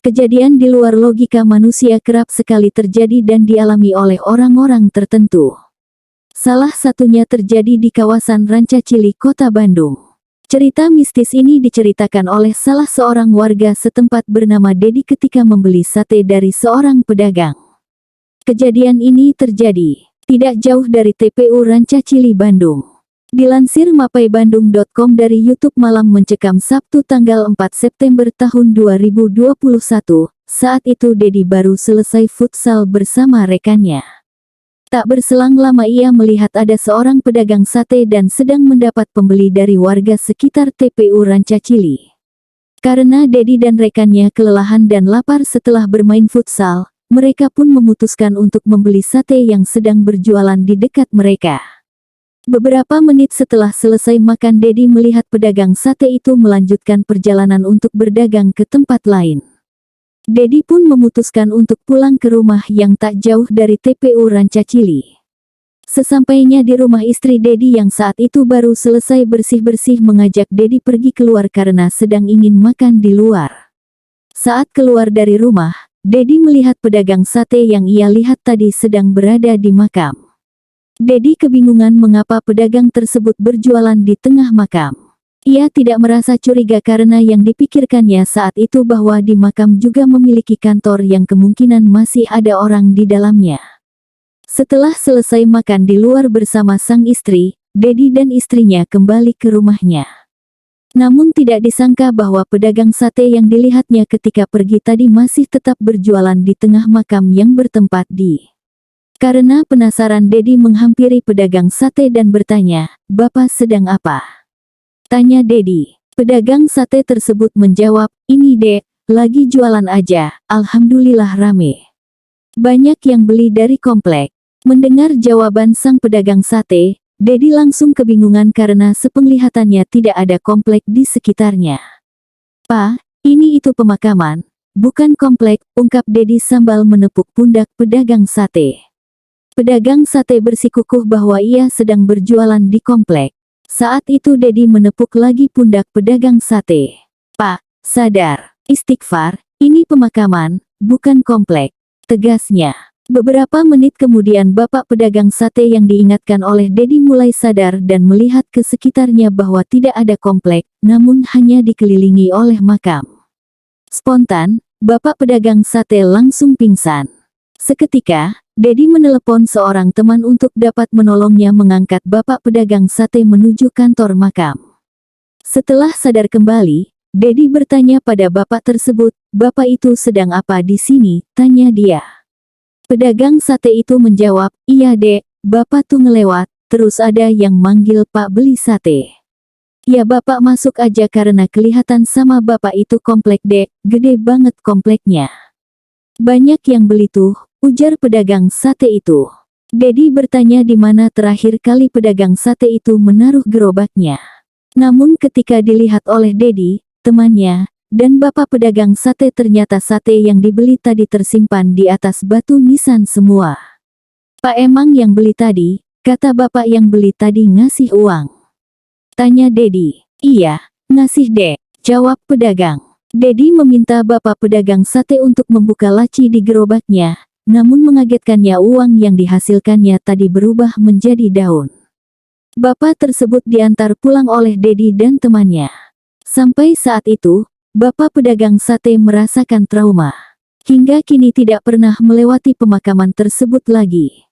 Kejadian di luar logika manusia kerap sekali terjadi dan dialami oleh orang-orang tertentu. Salah satunya terjadi di kawasan Rancacili, Kota Bandung. Cerita mistis ini diceritakan oleh salah seorang warga setempat bernama Dedi ketika membeli sate dari seorang pedagang. Kejadian ini terjadi tidak jauh dari TPU Rancacili, Bandung. Dilansir mapaibandung.com dari YouTube Malam Mencekam Sabtu tanggal 4 September tahun 2021, saat itu Dedi baru selesai futsal bersama rekannya. Tak berselang lama ia melihat ada seorang pedagang sate dan sedang mendapat pembeli dari warga sekitar TPU Rancacili. Karena Dedi dan rekannya kelelahan dan lapar setelah bermain futsal, mereka pun memutuskan untuk membeli sate yang sedang berjualan di dekat mereka. Beberapa menit setelah selesai makan, Dedi melihat pedagang sate itu melanjutkan perjalanan untuk berdagang ke tempat lain. Dedi pun memutuskan untuk pulang ke rumah yang tak jauh dari TPU Rancacili. Sesampainya di rumah, istri Dedi yang saat itu baru selesai bersih-bersih mengajak Dedi pergi keluar karena sedang ingin makan di luar. Saat keluar dari rumah, Dedi melihat pedagang sate yang ia lihat tadi sedang berada di makam. Dedi kebingungan mengapa pedagang tersebut berjualan di tengah makam. Ia tidak merasa curiga karena yang dipikirkannya saat itu bahwa di makam juga memiliki kantor yang kemungkinan masih ada orang di dalamnya. Setelah selesai makan di luar bersama sang istri, Dedi dan istrinya kembali ke rumahnya. Namun tidak disangka bahwa pedagang sate yang dilihatnya ketika pergi tadi masih tetap berjualan di tengah makam yang bertempat di. Karena penasaran, Dedi menghampiri pedagang sate dan bertanya, "Bapak sedang apa?" tanya Dedi. Pedagang sate tersebut menjawab, "Ini Dek, lagi jualan aja, alhamdulillah rame. Banyak yang beli dari komplek." Mendengar jawaban sang pedagang sate, Dedi langsung kebingungan karena sepenglihatannya tidak ada komplek di sekitarnya. "Pak, ini itu pemakaman, bukan komplek," ungkap Dedi sambil menepuk pundak pedagang sate. Pedagang sate bersikukuh bahwa ia sedang berjualan di komplek. Saat itu Dedi menepuk lagi pundak pedagang sate. "Pak, sadar, istighfar, ini pemakaman, bukan komplek," tegasnya. Beberapa menit kemudian bapak pedagang sate yang diingatkan oleh Dedi mulai sadar dan melihat ke sekitarnya bahwa tidak ada komplek, namun hanya dikelilingi oleh makam. Spontan, bapak pedagang sate langsung pingsan. Seketika, Dedi menelepon seorang teman untuk dapat menolongnya mengangkat bapak pedagang sate menuju kantor makam. Setelah sadar kembali, Dedi bertanya pada bapak tersebut, "Bapak itu sedang apa di sini?" tanya dia. Pedagang sate itu menjawab, "Iya Dek, Bapak tuh ngelewat, terus ada yang manggil Pak beli sate. Ya Bapak masuk aja karena kelihatan sama Bapak itu komplek Dek, gede banget kompleknya. Banyak yang beli tuh," ujar pedagang sate itu. Dedi bertanya di mana terakhir kali pedagang sate itu menaruh gerobaknya. Namun ketika dilihat oleh Dedi, temannya, dan bapak pedagang sate, ternyata sate yang dibeli tadi tersimpan di atas batu nisan semua. "Pak, emang yang beli tadi?" kata bapak yang beli tadi ngasih uang. Tanya Dedi. "Iya, ngasih Dek," jawab pedagang. Dedi meminta bapak pedagang sate untuk membuka laci di gerobaknya, namun mengagetkannya uang yang dihasilkannya tadi berubah menjadi daun. Bapak tersebut diantar pulang oleh Dedi dan temannya. Sampai saat itu, bapak pedagang sate merasakan trauma. Hingga kini tidak pernah melewati pemakaman tersebut lagi.